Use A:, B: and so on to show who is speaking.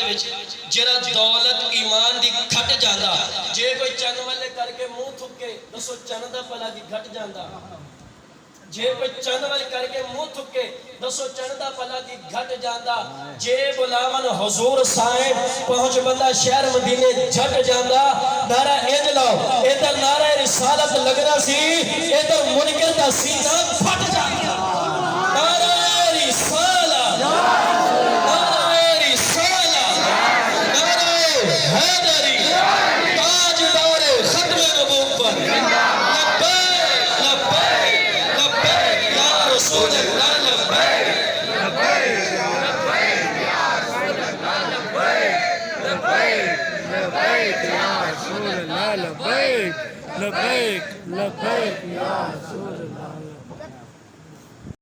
A: وچ جڑا دولت ایمان دی گھٹ جاندا جے کوئی چن والے کر کے منہ تھکے دسو چن دا بھلا دی گھٹ جاندا جے کوئی چند وال کر کے منہ تھکے دسو چند دا پلا دی گھٹ جاندا جے بلاون حضور صاحب پہنچ بندہ شہر مدینے جھٹ جاندا نعرہ اج لاؤ ادھر نعرہ رسالت لگنا سی ادھر منکر دا سینہ پھٹ جاندا نعرہ رسالت نعرہ رسالت نعرہ حیدری تاجدار ختم نبوت رسول اللہ لبیک
B: لبیک یا رسول اللہ لبیک لبیک یا رسول اللہ لبیک لبیک لبیک یا رسول